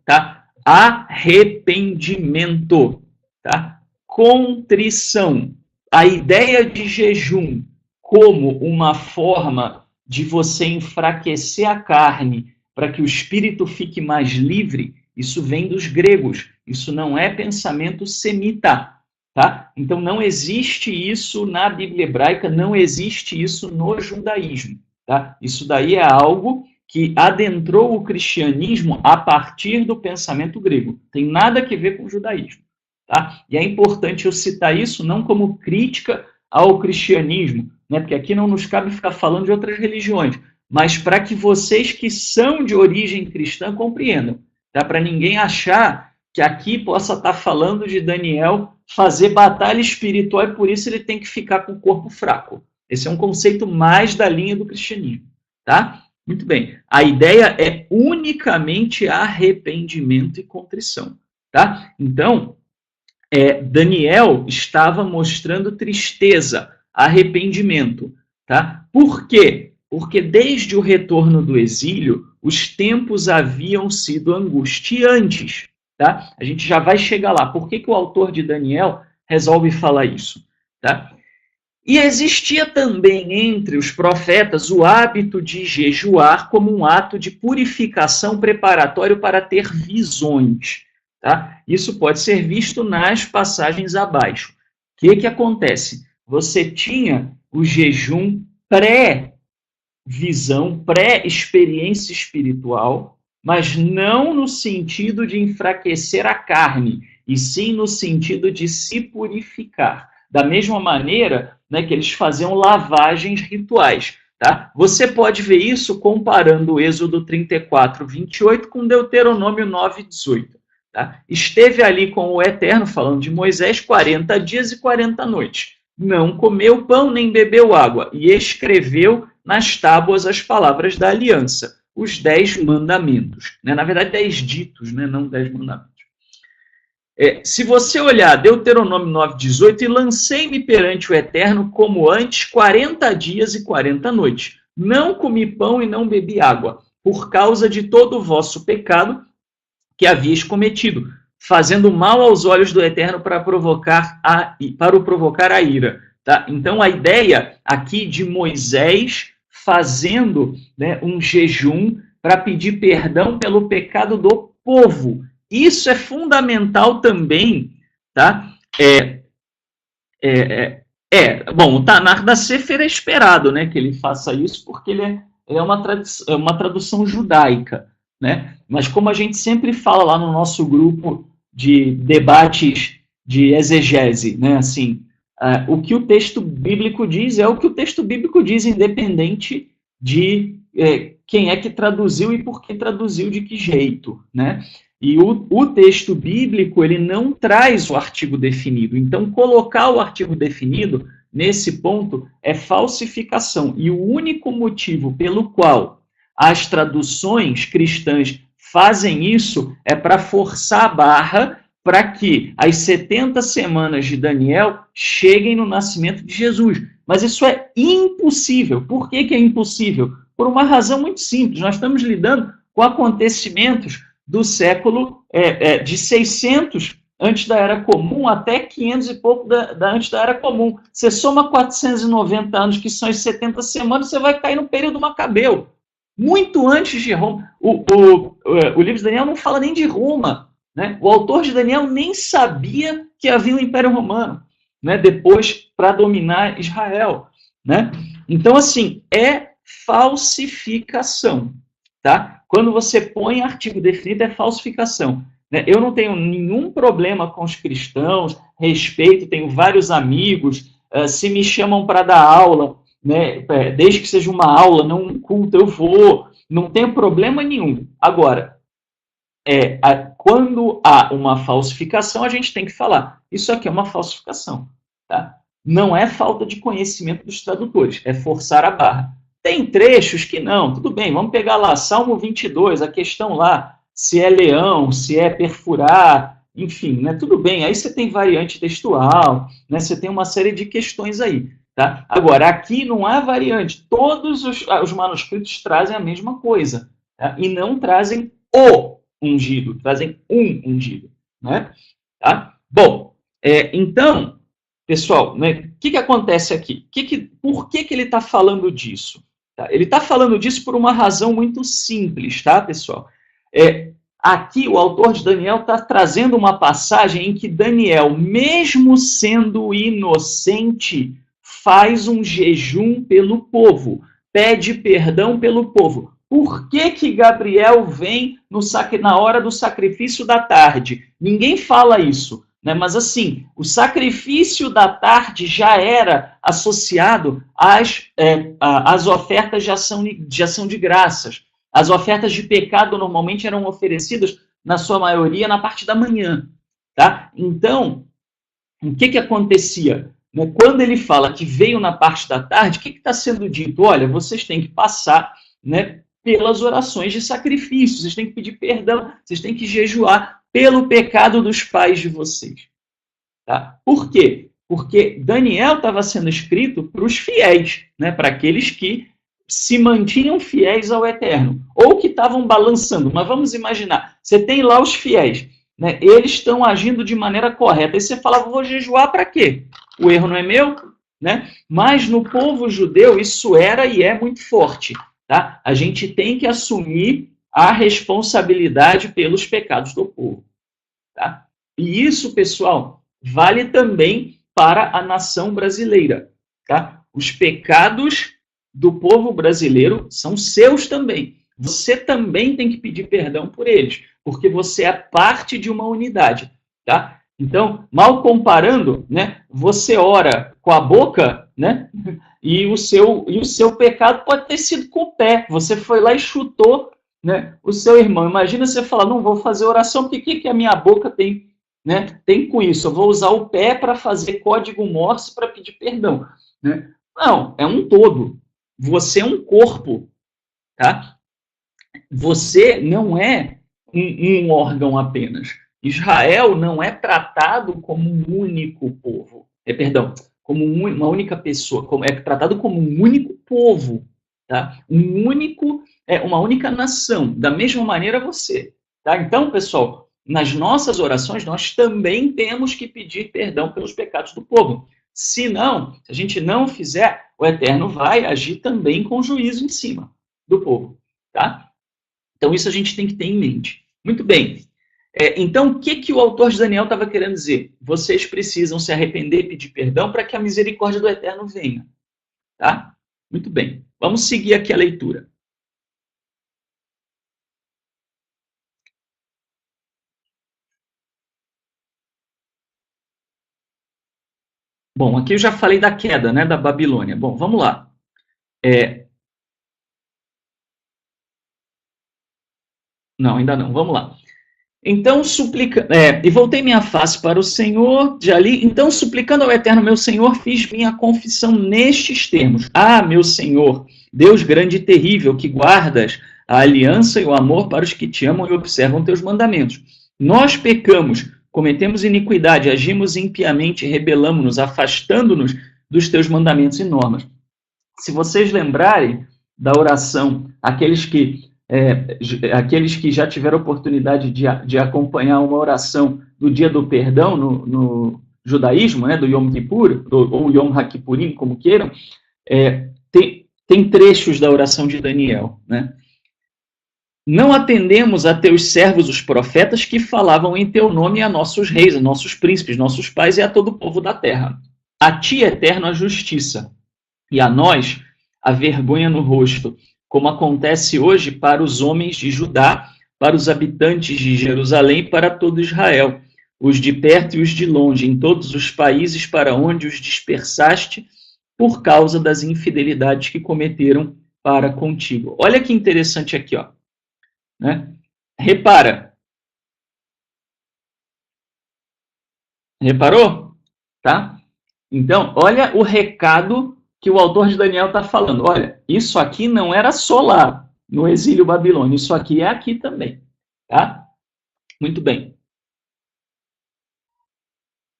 tá? Arrependimento, tá? Contrição. A ideia de jejum como uma forma de você enfraquecer a carne para que o espírito fique mais livre, isso vem dos gregos. Isso não é pensamento semita. Tá? Então, não existe isso na Bíblia hebraica, não existe isso no judaísmo. Tá? Isso daí é algo que adentrou o cristianismo a partir do pensamento grego. Tem nada a ver com o judaísmo. Tá? E é importante eu citar isso não como crítica ao cristianismo, né? Porque aqui não nos cabe ficar falando de outras religiões, mas para que vocês que são de origem cristã compreendam. Tá? Para ninguém achar que aqui possa estar falando de Daniel fazer batalha espiritual e por isso ele tem que ficar com o corpo fraco. Esse é um conceito mais da linha do cristianismo. Tá? Muito bem. A ideia é unicamente arrependimento e contrição. Tá? Então, Daniel estava mostrando tristeza, arrependimento. Tá? Por quê? Porque desde o retorno do exílio, os tempos haviam sido angustiantes. Tá? A gente já vai chegar lá. Por que o autor de Daniel resolve falar isso? Tá? E existia também entre os profetas o hábito de jejuar como um ato de purificação preparatório para ter visões. Tá? Isso pode ser visto nas passagens abaixo. O que acontece? Você tinha o jejum pré-visão, pré-experiência espiritual, mas não no sentido de enfraquecer a carne, e sim no sentido de se purificar. Da mesma maneira, né, que eles faziam lavagens rituais. Tá? Você pode ver isso comparando o Êxodo 34, 28 com Deuteronômio 9, 18. Tá? Esteve ali com o Eterno, falando de Moisés, 40 dias e 40 noites. Não comeu pão nem bebeu água, e escreveu nas tábuas as palavras da aliança, os 10 mandamentos. Né? Na verdade, 10 ditos, né? Não 10 mandamentos. Se você olhar Deuteronômio 9, 18, e lancei-me perante o Eterno como antes 40 dias e 40 noites. Não comi pão e não bebi água, por causa de todo o vosso pecado que havias cometido, fazendo mal aos olhos do Eterno para o provocar a ira. Tá? Então, a ideia aqui de Moisés fazendo, né, um jejum para pedir perdão pelo pecado do povo. Isso é fundamental também, tá? Bom, o Tanar da Sefer é esperado, né, que ele faça isso, porque ele é uma tradução judaica, né? Mas como a gente sempre fala lá no nosso grupo de debates de exegese, né, assim, o que o texto bíblico diz é o que o texto bíblico diz, independente de quem é que traduziu e por que traduziu de que jeito, né? E o texto bíblico, ele não traz o artigo definido. Então, colocar o artigo definido, nesse ponto, é falsificação. E o único motivo pelo qual as traduções cristãs fazem isso é para forçar a barra para que as 70 semanas de Daniel cheguem no nascimento de Jesus. Mas isso é impossível. Por que é impossível? Por uma razão muito simples. Nós estamos lidando com acontecimentos do século de 600 antes da Era Comum até 500 e pouco antes da Era Comum. Você soma 490 anos, que são as 70 semanas, você vai cair no período macabeu. Muito antes de Roma. O livro de Daniel não fala nem de Roma. Né? O autor de Daniel nem sabia que havia um Império Romano, né? Depois para dominar Israel. Né? Então, assim, é falsificação. Tá? Quando você põe artigo definido, é falsificação. Né? Eu não tenho nenhum problema com os cristãos, respeito, tenho vários amigos, se me chamam para dar aula, né, desde que seja uma aula, não um culto, eu vou, não tenho problema nenhum. Agora, quando há uma falsificação, a gente tem que falar, isso aqui é uma falsificação. Tá? Não é falta de conhecimento dos tradutores, é forçar a barra. Tem trechos que não, tudo bem, vamos pegar lá, Salmo 22, a questão lá, se é leão, se é perfurar, enfim, né, tudo bem, aí você tem variante textual, né, você tem uma série de questões aí. Tá? Agora, aqui não há variante, todos os manuscritos trazem a mesma coisa, tá? E não trazem o ungido, trazem um ungido. Né? Tá? Bom, então, pessoal, né, o que acontece aqui? Por que ele está falando disso? Tá? Ele está falando disso por uma razão muito simples, tá, pessoal? Aqui o autor de Daniel está trazendo uma passagem em que Daniel, mesmo sendo inocente, faz um jejum pelo povo, pede perdão pelo povo. Por que Gabriel vem na hora do sacrifício da tarde? Ninguém fala isso, né? Mas assim, o sacrifício da tarde já era associado às ofertas de ação de graças. As ofertas de pecado normalmente eram oferecidas, na sua maioria, na parte da manhã. Tá? Então, o que acontecia? Quando ele fala que veio na parte da tarde, o que está sendo dito? Olha, vocês têm que passar, né, pelas orações de sacrifício, vocês têm que pedir perdão, vocês têm que jejuar pelo pecado dos pais de vocês. Tá? Por quê? Porque Daniel estava sendo escrito para os fiéis, né, para aqueles que se mantinham fiéis ao Eterno, ou que estavam balançando. Mas vamos imaginar, você tem lá os fiéis, né, eles estão agindo de maneira correta, e você fala, vou jejuar para quê? O erro não é meu? Né? Mas no povo judeu isso era e é muito forte. Tá? A gente tem que assumir a responsabilidade pelos pecados do povo. Tá? E isso, pessoal, vale também para a nação brasileira. Tá? Os pecados do povo brasileiro são seus também. Você também tem que pedir perdão por eles, porque você é parte de uma unidade. Tá? Então, mal comparando, né, você ora com a boca, né, e o seu pecado pode ter sido com o pé. Você foi lá e chutou, né, o seu irmão. Imagina você falar, não vou fazer oração, porque o que a minha boca tem, né, tem com isso? Eu vou usar o pé para fazer código Morse para pedir perdão. Né? Não, é um todo. Você é um corpo. Tá? Você não é um órgão apenas. Israel não é tratado como um único povo. Como uma única pessoa. É tratado como um único povo. Tá? Uma única nação. Da mesma maneira você. Tá? Então, pessoal, nas nossas orações, nós também temos que pedir perdão pelos pecados do povo. Se a gente não fizer, o Eterno vai agir também com juízo em cima do povo. Tá? Então, isso a gente tem que ter em mente. Muito bem. Então, o que o autor de Daniel estava querendo dizer? Vocês precisam se arrepender e pedir perdão para que a misericórdia do Eterno venha. Tá? Muito bem. Vamos seguir aqui a leitura. Bom, aqui eu já falei da queda, né, da Babilônia. Bom, vamos lá. Não, ainda não. Vamos lá. Então, e voltei minha face para o Senhor, de ali, então, suplicando ao Eterno, meu Senhor, fiz minha confissão nestes termos. Ah, meu Senhor, Deus grande e terrível, que guardas a aliança e o amor para os que te amam e observam teus mandamentos. Nós pecamos, cometemos iniquidade, agimos impiamente, rebelamos-nos, afastando-nos dos teus mandamentos e normas. Se vocês lembrarem da oração, aqueles que aqueles que já tiveram oportunidade de acompanhar uma oração do Dia do Perdão no judaísmo, né, do Yom Kippur, ou Yom HaKippurim, como queiram, tem trechos da oração de Daniel, né? Não atendemos a teus servos, os profetas, que falavam em teu nome a nossos reis, a nossos príncipes, nossos pais e a todo o povo da terra. A ti, eterno, a justiça, e a nós a vergonha no rosto, como acontece hoje para os homens de Judá, para os habitantes de Jerusalém, para todo Israel, os de perto e os de longe, em todos os países para onde os dispersaste, por causa das infidelidades que cometeram para contigo. Olha que interessante aqui, ó. Né? Repara. Reparou? Tá? Então, olha o recado que o autor de Daniel está falando. Olha, isso aqui não era só lá, no exílio babilônio, isso aqui é aqui também. Tá? Muito bem.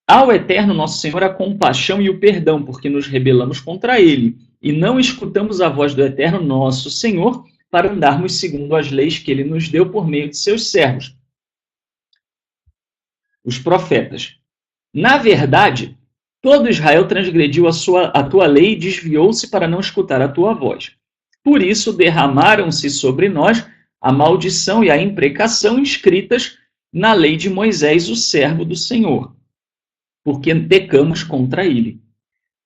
Ao Eterno nosso Senhor a compaixão e o perdão, porque nos rebelamos contra ele, e não escutamos a voz do Eterno nosso Senhor, para andarmos segundo as leis que ele nos deu por meio de seus servos, os profetas. Na verdade, todo Israel transgrediu a tua lei e desviou-se para não escutar a tua voz. Por isso derramaram-se sobre nós a maldição e a imprecação escritas na lei de Moisés, o servo do Senhor, porque pecamos contra ele.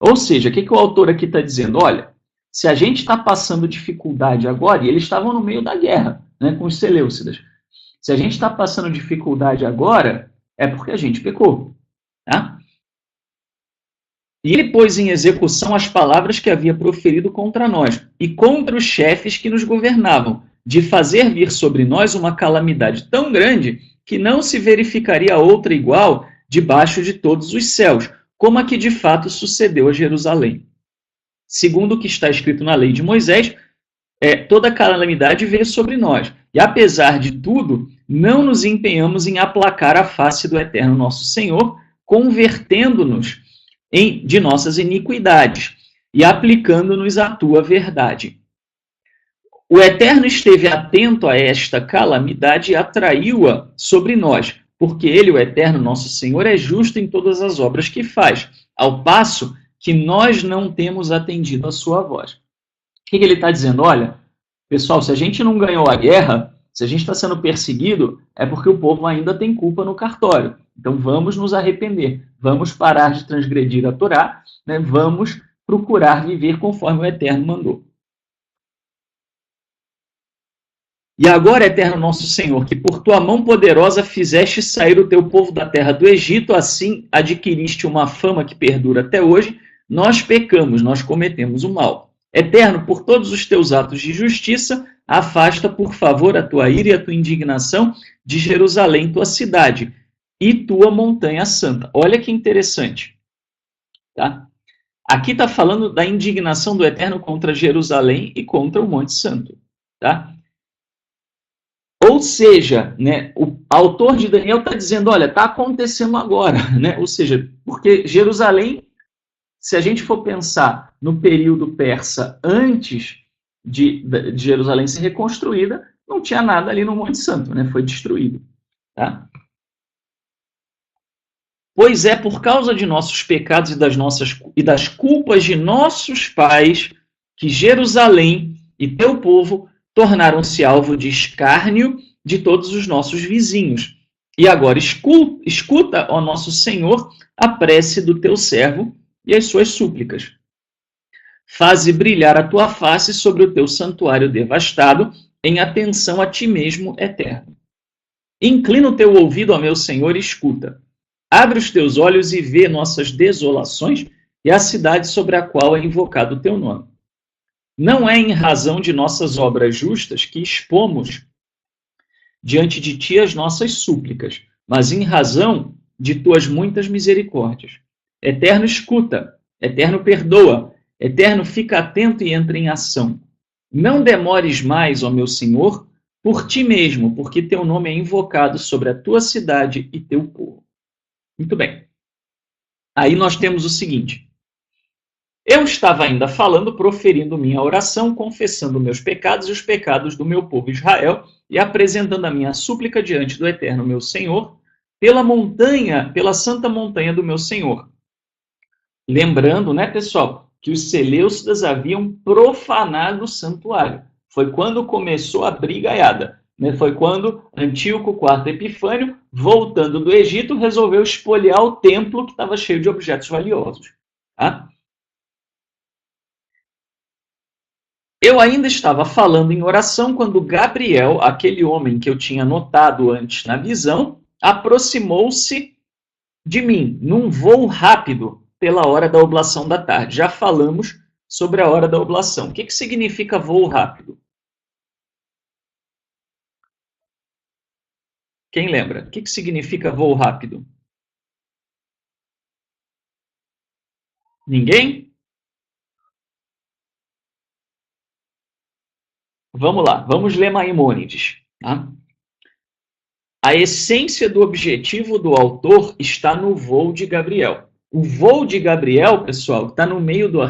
Ou seja, o que o autor aqui está dizendo? Olha, se a gente está passando dificuldade agora, e eles estavam no meio da guerra, né, com os Seleucidas, se a gente está passando dificuldade agora, é porque a gente pecou. Tá? E ele pôs em execução as palavras que havia proferido contra nós e contra os chefes que nos governavam, de fazer vir sobre nós uma calamidade tão grande que não se verificaria outra igual debaixo de todos os céus, como a que de fato sucedeu a Jerusalém. Segundo o que está escrito na lei de Moisés, toda calamidade veio sobre nós. E apesar de tudo, não nos empenhamos em aplacar a face do Eterno nosso Senhor, convertendo-nos de nossas iniquidades e aplicando-nos à tua verdade. O Eterno esteve atento a esta calamidade e atraiu-a sobre nós, porque ele, o Eterno nosso Senhor, é justo em todas as obras que faz, ao passo que nós não temos atendido a sua voz. O que ele está dizendo? Olha, pessoal, se a gente não ganhou a guerra, se a gente está sendo perseguido, é porque o povo ainda tem culpa no cartório. Então vamos nos arrepender, vamos parar de transgredir a Torá, né? Vamos procurar viver conforme o Eterno mandou. E agora, Eterno nosso Senhor, que por tua mão poderosa fizeste sair o teu povo da terra do Egito, assim adquiriste uma fama que perdura até hoje, nós pecamos, nós cometemos o mal. Eterno, por todos os teus atos de justiça, afasta, por favor, a tua ira e a tua indignação de Jerusalém, tua cidade, e tua montanha santa. Olha que interessante. Tá? Aqui está falando da indignação do Eterno contra Jerusalém e contra o Monte Santo. Tá? Ou seja, né, o autor de Daniel está dizendo, olha, está acontecendo agora. Né? Ou seja, porque Jerusalém, se a gente for pensar no período persa antes de Jerusalém ser reconstruída, não tinha nada ali no Monte Santo, né? Foi destruído. Tá? Pois é por causa de nossos pecados e das culpas de nossos pais que Jerusalém e teu povo tornaram-se alvo de escárnio de todos os nossos vizinhos. E agora escuta, ó nosso Senhor, a prece do teu servo e as suas súplicas. Faze brilhar a tua face sobre o teu santuário devastado, em atenção a ti mesmo, Eterno. Inclina o teu ouvido ao meu Senhor e escuta. Abre os teus olhos e vê nossas desolações e a cidade sobre a qual é invocado o teu nome. Não é em razão de nossas obras justas que expomos diante de ti as nossas súplicas, mas em razão de tuas muitas misericórdias. Eterno, escuta. Eterno, perdoa. Eterno, fica atento e entra em ação. Não demores mais, ó meu Senhor, por ti mesmo, porque teu nome é invocado sobre a tua cidade e teu povo. Muito bem. Aí nós temos o seguinte. Eu estava ainda falando, proferindo minha oração, confessando meus pecados e os pecados do meu povo Israel, e apresentando a minha súplica diante do Eterno meu Senhor, pela montanha, pela santa montanha do meu Senhor. Lembrando, né, pessoal, que os seleucidas haviam profanado o santuário. Foi quando começou a brigaiada. Né? Foi quando Antíoco IV Epifânio, voltando do Egito, resolveu espoliar o templo que estava cheio de objetos valiosos. Tá? Eu ainda estava falando em oração quando Gabriel, aquele homem que eu tinha notado antes na visão, aproximou-se de mim, num voo rápido, pela hora da oblação da tarde. Já falamos sobre a hora da oblação. O que significa voo rápido? Quem lembra? O que significa voo rápido? Ninguém? Vamos lá, vamos ler Maimônides. Tá? A essência do objetivo do autor está no voo de Gabriel. O voo de Gabriel, pessoal, está no meio do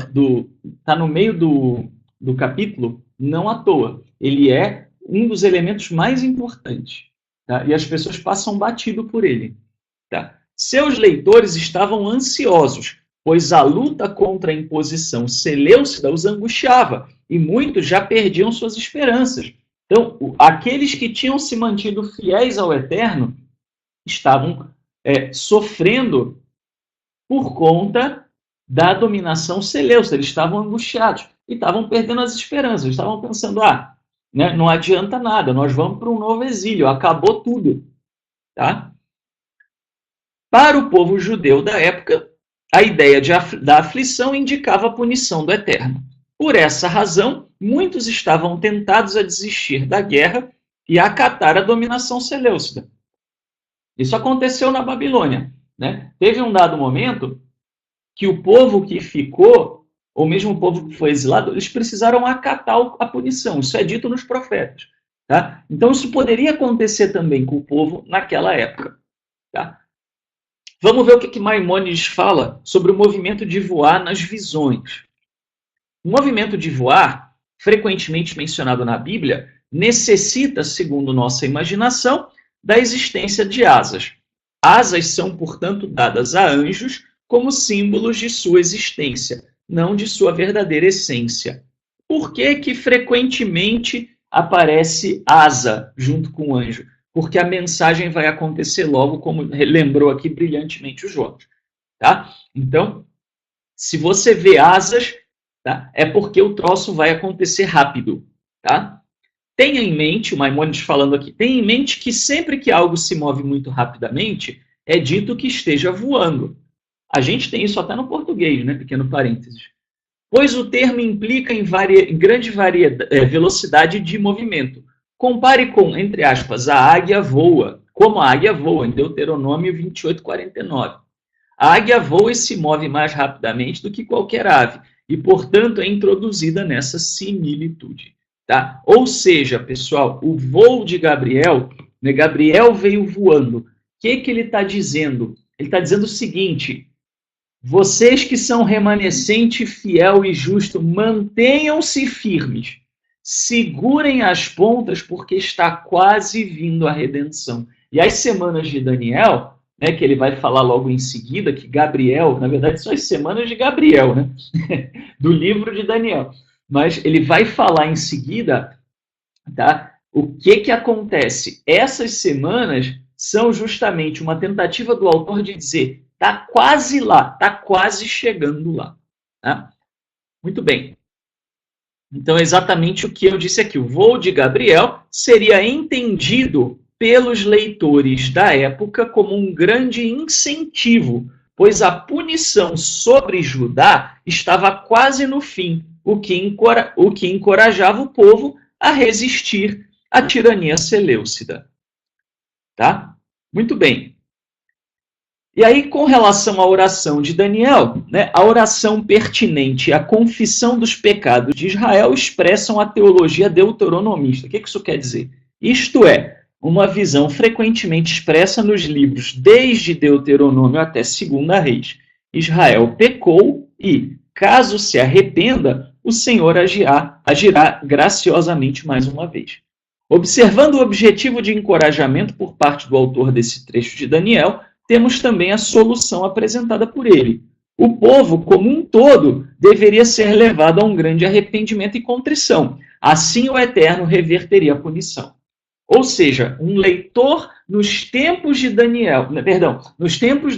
capítulo, não à toa. Ele é um dos elementos mais importantes. Tá? E as pessoas passam batido por ele. Tá? Seus leitores estavam ansiosos, pois a luta contra a imposição seleucida os angustiava, e muitos já perdiam suas esperanças. Então, aqueles que tinham se mantido fiéis ao Eterno estavam sofrendo por conta da dominação seleucida. Eles estavam angustiados e estavam perdendo as esperanças. Estavam pensando, né, não adianta nada, nós vamos para um novo exílio, acabou tudo. Tá? Para o povo judeu da época, a ideia da aflição indicava a punição do Eterno. Por essa razão, muitos estavam tentados a desistir da guerra e a acatar a dominação seleucida. Isso aconteceu na Babilônia. Né? Teve um dado momento que o povo que ficou, ou mesmo o povo que foi exilado, eles precisaram acatar a punição. Isso é dito nos profetas. Tá? Então, isso poderia acontecer também com o povo naquela época. Tá? Vamos ver o que Maimônides fala sobre o movimento de voar nas visões. O movimento de voar, frequentemente mencionado na Bíblia, necessita, segundo nossa imaginação, da existência de asas. Asas são, portanto, dadas a anjos como símbolos de sua existência, não de sua verdadeira essência. Por que frequentemente aparece asa junto com o anjo? Porque a mensagem vai acontecer logo, como lembrou aqui brilhantemente o João. Tá? Então, se você vê asas, tá? É porque o troço vai acontecer rápido. Tá? Tenha em mente, o Maimônides falando aqui, tenha em mente que sempre que algo se move muito rapidamente, é dito que esteja voando. A gente tem isso até no português, né? Pequeno parênteses. Pois o termo implica em grande velocidade de movimento. Compare com, entre aspas, a águia voa, como a águia voa, em Deuteronômio 28:49. A águia voa e se move mais rapidamente do que qualquer ave, e, portanto, é introduzida nessa similitude. Tá? Ou seja, pessoal, o voo de Gabriel, né, Gabriel veio voando. O que ele está dizendo? Ele está dizendo o seguinte: vocês que são remanescente, fiel e justo, mantenham-se firmes. Segurem as pontas, porque está quase vindo a redenção. E as semanas de Daniel, né, que ele vai falar logo em seguida, que Gabriel, na verdade, são as semanas de Gabriel, né, do livro de Daniel. Mas ele vai falar em seguida, tá, o que acontece. Essas semanas são justamente uma tentativa do autor de dizer, está quase lá, está quase chegando lá. Tá? Muito bem. Então, é exatamente o que eu disse aqui. O voo de Gabriel seria entendido pelos leitores da época como um grande incentivo, pois a punição sobre Judá estava quase no fim, o que encorajava o povo a resistir à tirania seleucida. Tá? Muito bem. E aí, com relação à oração de Daniel, né, a oração pertinente à confissão dos pecados de Israel expressam a teologia deuteronomista. O que isso quer dizer? Isto é, uma visão frequentemente expressa nos livros desde Deuteronômio até 2 Reis. Israel pecou e, caso se arrependa, o Senhor agirá graciosamente mais uma vez. Observando o objetivo de encorajamento por parte do autor desse trecho de Daniel, temos também a solução apresentada por ele. O povo, como um todo, deveria ser levado a um grande arrependimento e contrição. Assim o Eterno reverteria a punição. Ou seja, um leitor nos tempos de Daniel, perdão, nos tempos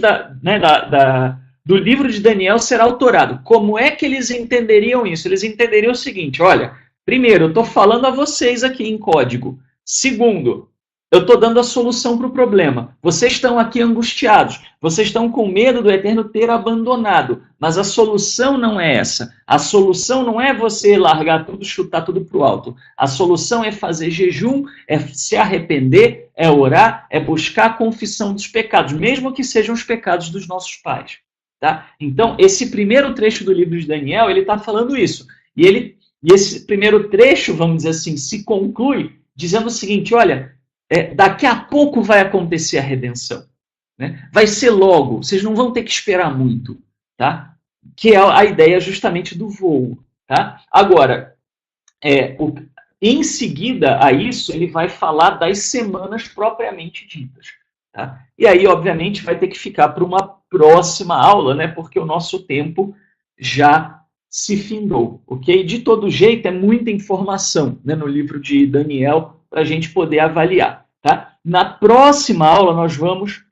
do livro de Daniel será autorado. Como é que eles entenderiam isso? Eles entenderiam o seguinte, olha, primeiro, eu estou falando a vocês aqui em código. Segundo, eu estou dando a solução para o problema. Vocês estão aqui angustiados, vocês estão com medo do Eterno ter abandonado, mas a solução não é essa. A solução não é você largar tudo, chutar tudo para o alto. A solução é fazer jejum, é se arrepender, é orar, é buscar a confissão dos pecados, mesmo que sejam os pecados dos nossos pais. Tá? Então, esse primeiro trecho do livro de Daniel, ele está falando isso. E esse primeiro trecho, vamos dizer assim, se conclui dizendo o seguinte, olha, daqui a pouco vai acontecer a redenção. Né? Vai ser logo, vocês não vão ter que esperar muito. Tá? Que é a ideia justamente do voo. Tá? Agora, em seguida a isso, ele vai falar das semanas propriamente ditas. Tá? E aí, obviamente, vai ter que ficar para uma próxima aula, né? Porque o nosso tempo já se findou, ok? De todo jeito, é muita informação, né, no livro de Daniel para a gente poder avaliar. Tá? Na próxima aula, nós vamos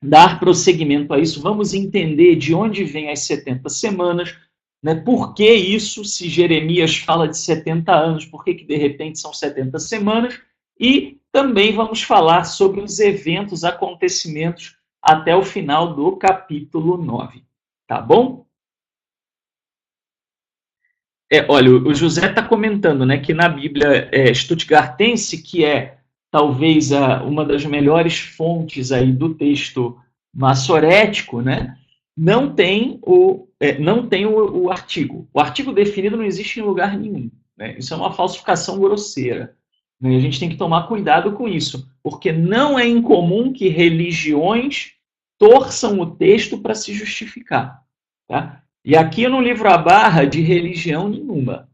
dar prosseguimento a isso, vamos entender de onde vêm as 70 semanas, né? Por que isso, se Jeremias fala de 70 anos, por que de repente são 70 semanas? E também vamos falar sobre os eventos, acontecimentos até o final do capítulo 9. Tá bom? Olha, o José está comentando, né, que na Bíblia Stuttgartense, que é talvez uma das melhores fontes aí do texto massorético, né, não tem o artigo. O artigo definido não existe em lugar nenhum. Né? Isso é uma falsificação grosseira. Né? A gente tem que tomar cuidado com isso, porque não é incomum que religiões torçam o texto para se justificar. Tá? E aqui eu não livro a barra de religião nenhuma.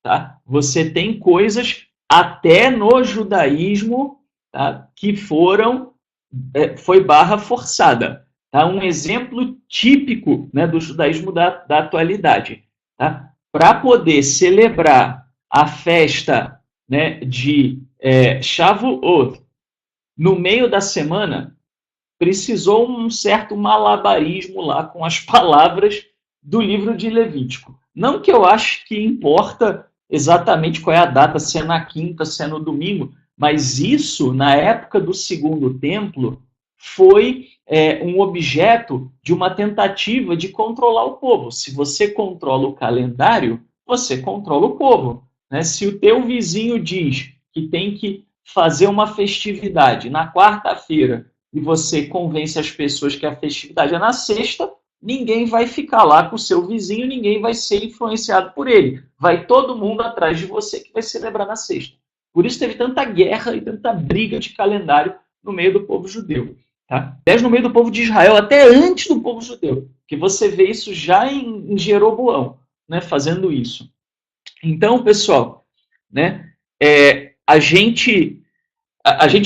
Tá? Você tem coisas até no judaísmo, tá, que foi barra forçada. Tá? Um exemplo típico, né, do judaísmo da atualidade. Tá? Para poder celebrar a festa, né, de Shavuot no meio da semana, precisou um certo malabarismo lá com as palavras do livro de Levítico. Não que eu acho que importa exatamente qual é a data, se é na quinta, se é no domingo, mas isso, na época do Segundo Templo, foi um objeto de uma tentativa de controlar o povo. Se você controla o calendário, você controla o povo. Né? Se o teu vizinho diz que tem que fazer uma festividade na quarta-feira e você convence as pessoas que a festividade é na sexta, ninguém vai ficar lá com o seu vizinho, ninguém vai ser influenciado por ele. Vai todo mundo atrás de você que vai celebrar na sexta. Por isso teve tanta guerra e tanta briga de calendário no meio do povo judeu. Tá? Até no meio do povo de Israel, até antes do povo judeu. Que você vê isso já em Jeroboão, né, fazendo isso. Então, pessoal, né, a gente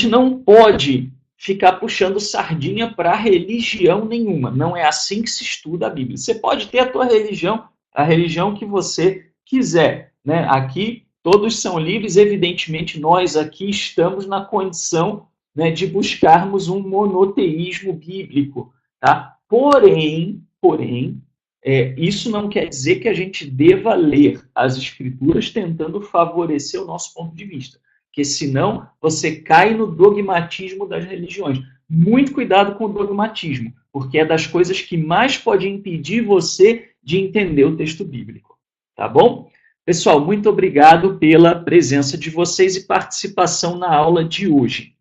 não pode ficar puxando sardinha para religião nenhuma. Não é assim que se estuda a Bíblia. Você pode ter a tua religião, a religião que você quiser. Né? Aqui, todos são livres. Evidentemente, nós aqui estamos na condição, né, de buscarmos um monoteísmo bíblico. Tá? Porém, isso não quer dizer que a gente deva ler as Escrituras tentando favorecer o nosso ponto de vista. Porque senão você cai no dogmatismo das religiões. Muito cuidado com o dogmatismo, porque é das coisas que mais pode impedir você de entender o texto bíblico. Tá bom? Pessoal, muito obrigado pela presença de vocês e participação na aula de hoje.